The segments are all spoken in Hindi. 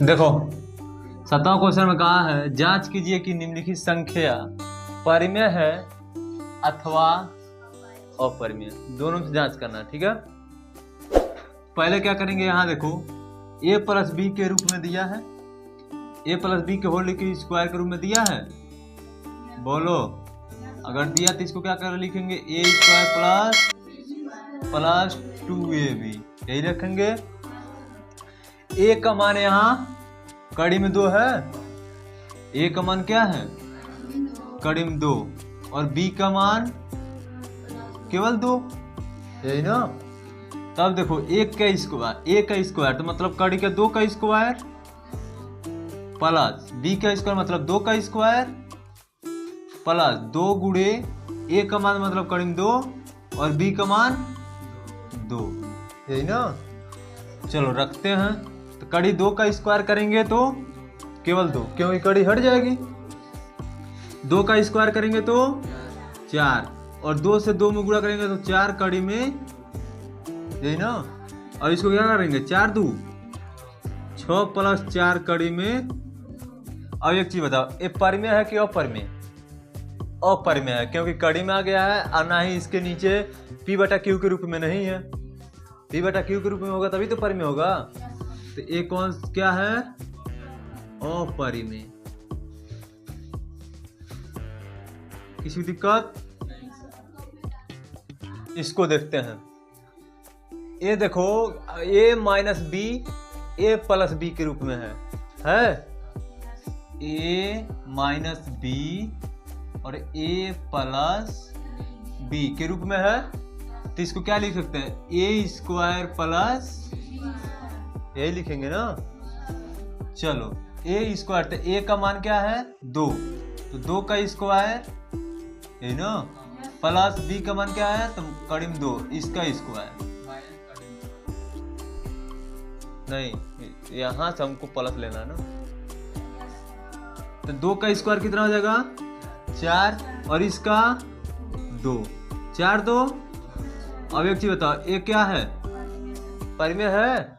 देखो 7वां क्वेश्चन में कहा है जांच कीजिए कि निम्नलिखित संख्या परिमेय है अथवा अपरिमेय, दोनों से जांच करना है। ठीक है, पहले क्या करेंगे, यहाँ देखो a प्लस बी के रूप में दिया है, a प्लस बी के होल के स्क्वायर के रूप में दिया है। बोलो, अगर दिया तो इसको क्या कर लिखेंगे, a स्क्वायर प्लस 2ab, यही रखेंगे। a का मान यहाँ कड़ी में 2 है, a का मान क्या है कड़ी में 2, और b का मान केवल 2, यही ना। तब देखो a का स्क्वायर तो मतलब कड़ी का 2 का स्क्वायर प्लस b का स्क्वायर मतलब 2 का स्क्वायर प्लस 2 गुणे a का मान मतलब कड़ी में 2 और b का मान 2, यही ना। चलो रखते हैं, तो कड़ी 2 का स्क्वायर करेंगे तो केवल 2, क्योंकि कड़ी हट जाएगी। 2 का स्क्वायर करेंगे तो 4, और 2 से 2 में गुणा करेंगे तो 4 कड़ी में, यही ना। और इसको क्या करेंगे, 4 2 6 प्लस 4 कड़ी में। अब एक चीज बताओ, ये परिमेय है कि अपरिमेय? अपरिमेय है, क्योंकि कड़ी में आ गया है और ना ही इसके नीचे p/q के रूप में नहीं है। p/q के रूप में होगा तभी तो परिमेय होगा। तो ये कौन क्या है, अपरिमेय। किसी दिक्कत? इसको देखते हैं, ये देखो a minus B a plus B के रूप में है a माइनस बी और a प्लस बी के रूप में है। तो इसको क्या लिख सकते हैं, a स्क्वायर प्लस, यही लिखेंगे ना। चलो a स्क्वायर, तो a का मान क्या है 2, तो 2 का स्क्वायर, यही ना, प्लस b का मान क्या है, तो कड़ी में 2, इसका स्क्वायर नहीं, यहाँ से हमको प्लस लेना है ना। तो 2 का स्क्वायर कितना हो जाएगा 4, और इसका 2, 4 2। अब एक चीज बताओ, ये क्या है, परिमेय है?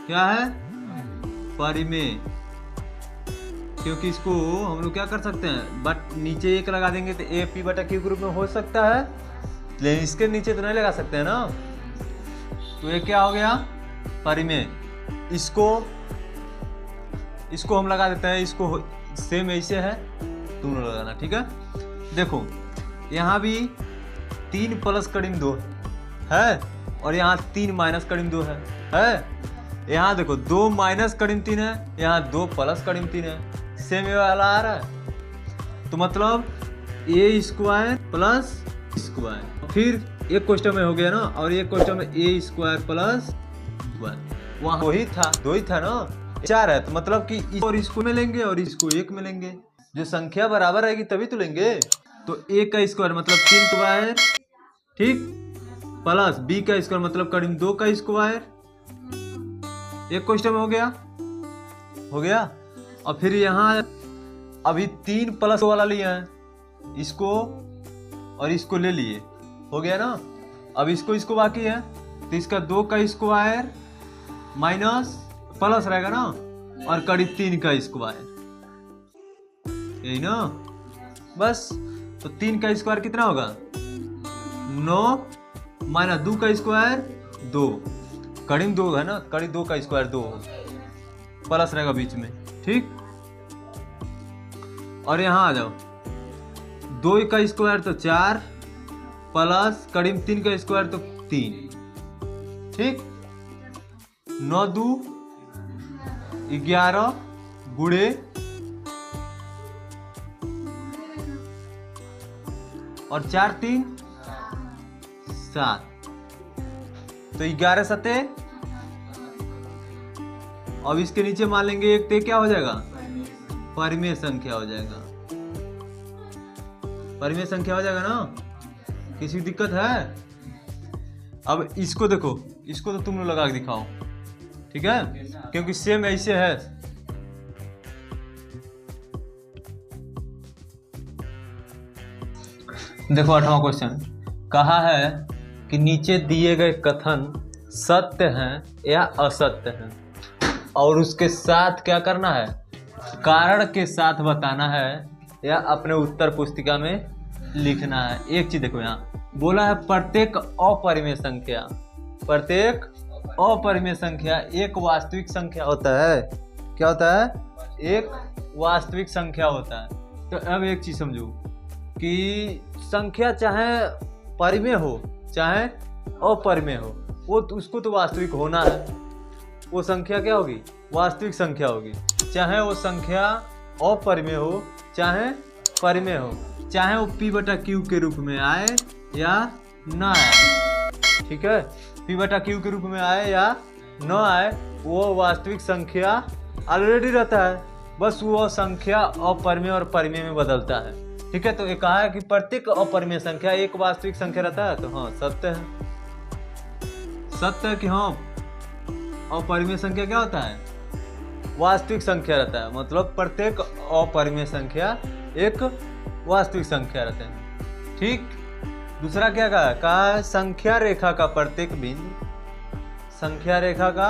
क्या है, परिमेय, क्योंकि इसको हम लोग क्या कर सकते हैं, बट नीचे 1 लगा देंगे तो a p/q के रूप में हो सकता है, लेकिन इसके नीचे तो नहीं लगा सकते हैं ना। तो ये क्या हो गया, परिमेय। इसको हम लगा देते हैं, इसको सेम ऐसे है, तुम लोग लगाना। ठीक है, देखो यहाँ भी 3 प्लस कड़ी में 2 है, और यहाँ 3 माइनस कड़ी में 2 है। यहाँ देखो 2 माइनस कड़ी में 3 है, यहाँ 2 प्लस कड़ी में 3 है, सेम ये वाला आ रहा है। तो मतलब a स्क्वायर प्लस स्क्वायर, फिर एक क्वेश्चन में हो गया ना, और एक क्वेश्चन में a स्क्वायर प्लस 1, वहाँ वही था, 2 ही था ना, 4 है। तो मतलब कि और इसको में लेंगे और इसको 1 में लेंगे, जो संख्या बराबर रहेगी तभी तो लेंगे। तो a का स्क्वायर मतलब 3 स्क्वायर, ठीक, प्लस b का स्क्वायर मतलब करीब 2 का स्क्वायर। एक क्वेश्चन में हो गया। और फिर यहाँ अभी 3 प्लस वाला लिया है, इसको और इसको ले लिए, हो गया ना। अब इसको बाकी है, तो इसका 2 का स्क्वायर माइनस प्लस रहेगा ना, और करीब 3 का स्क्वायर, यही ना। बस, तो 3 का स्क्वायर कितना होगा 9 माइनस 2 का स्क्वायर 2, करीब 2 है ना, करीब 2 का स्क्वायर 2 प्लस रहेगा बीच में, ठीक। और यहाँ आ जाओ, 2 का स्क्वायर तो 4 प्लस करीब 3 का स्क्वायर तो 3, ठीक। 9 2 11 गुणे और 4 3 7, तो 11 सते। अब इसके नीचे मान लेंगे 1, तो क्या हो जाएगा, परिमेय संख्या हो जाएगा, परिमेय संख्या हो जाएगा ना। किसी दिक्कत है? अब इसको देखो, इसको तो तुम लोग लगा के दिखाओ, ठीक है, क्योंकि सेम ऐसे है। देखो 8वां क्वेश्चन कहा है कि नीचे दिए गए कथन सत्य हैं या असत्य हैं, और उसके साथ क्या करना है, कारण के साथ बताना है या अपने उत्तर पुस्तिका में लिखना है। एक चीज देखो, यहाँ बोला है प्रत्येक अपरिमेय संख्या, प्रत्येक अपरिमेय संख्या एक वास्तविक संख्या होता है। क्या होता है? एक वास्तविक संख्या होता है। तो अब एक चीज समझो कि संख्या चाहे परिमेय हो चाहे अपरिमेय हो, वो उसको तो वास्तविक होना है। वो संख्या क्या होगी? वास्तविक संख्या होगी, चाहे वो संख्या अपरिमेय हो चाहे परिमेय हो, चाहे वो P/Q के रूप में आए या ना आए। ठीक है, P/Q के रूप में आए या न आए, वो वास्तविक संख्या ऑलरेडी रहता है, बस वो संख्या अपरिमेय और परिमेय में बदलता है। ठीक है, तो ये कहा है कि प्रत्येक अपरिमेय संख्या एक वास्तविक संख्या रहता है, तो हाँ सत्य है। सत्य है कि हाँ अपरिमेय संख्या क्या होता है? वास्तविक संख्या रहता है, मतलब प्रत्येक अपरिमेय संख्या एक वास्तविक संख्या रहते हैं। ठीक, दूसरा क्या कहा संख्या रेखा का प्रत्येक बिंदु, संख्या रेखा का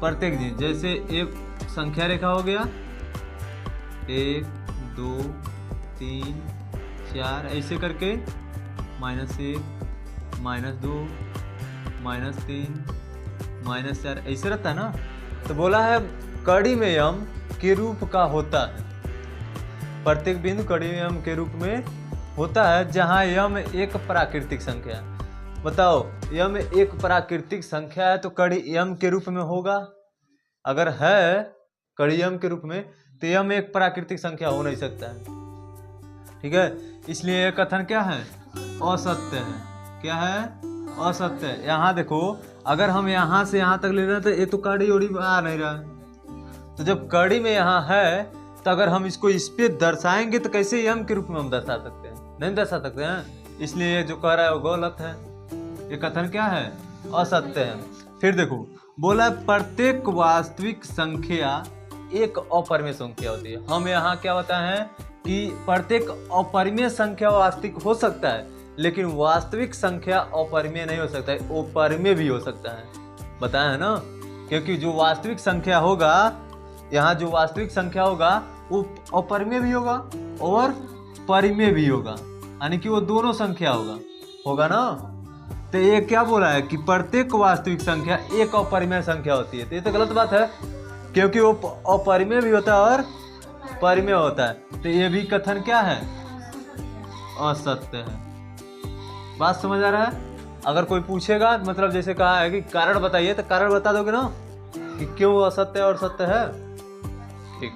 प्रत्येक बिंदु, जैसे एक संख्या रेखा हो गया 1 2 3 4 ऐसे करके -1 -2 -3 -4 ऐसे रहता है ना। तो बोला है कड़ी में यम के रूप का होता है, प्रत्येक बिंदु कड़ी में यम के रूप में होता है, जहां यम एक प्राकृतिक संख्या है। बताओ, यम एक प्राकृतिक संख्या है तो कड़ी यम के रूप में होगा। अगर है कड़ी यम के रूप में तो यम एक प्राकृतिक संख्या हो नहीं सकता है। ठीक है, इसलिए यह कथन क्या है? असत्य है। क्या है? असत्य है। यहाँ देखो, अगर हम यहाँ से यहाँ तक ले रहे हैं तो ये तो कड़ी ओड़ी आ नहीं रहा है, तो जब कड़ी में यहाँ है तो अगर हम इसको इस पे दर्शाएंगे तो कैसे यम के रूप में हम दर्शा सकते हैं? नहीं दर्शा सकते हैं। इसलिए जो कह रहा है वो गलत है, ये कथन क्या है? असत्य है। फिर देखो, बोला प्रत्येक वास्तविक संख्या एक अपरिमेय संख्या होती है। हम यहाँ क्या बताए हैं कि प्रत्येक अपरिमेय संख्या वास्तविक हो सकता है, लेकिन वास्तविक संख्या अपरिमेय नहीं हो सकता है, अपरिमेय भी हो सकता है। बताया है ना, क्योंकि जो वास्तविक संख्या होगा, यहाँ जो वास्तविक संख्या होगा वो अपरिमेय भी होगा और परिमेय भी होगा, यानी कि वो दोनों संख्या होगा ना। तो ये क्या बोला है कि प्रत्येक वास्तविक संख्या एक अपरिमेय संख्या होती है, तो ये तो गलत बात है, क्योंकि वो अपरिमेय भी होता है और परिमेय होता है। तो ये भी कथन क्या है? असत्य है। बात समझ आ रहा है? अगर कोई पूछेगा, मतलब जैसे कहा है कि कारण बताइए, तो कारण बता दोगे ना कि क्यों असत्य और सत्य है। ठीक।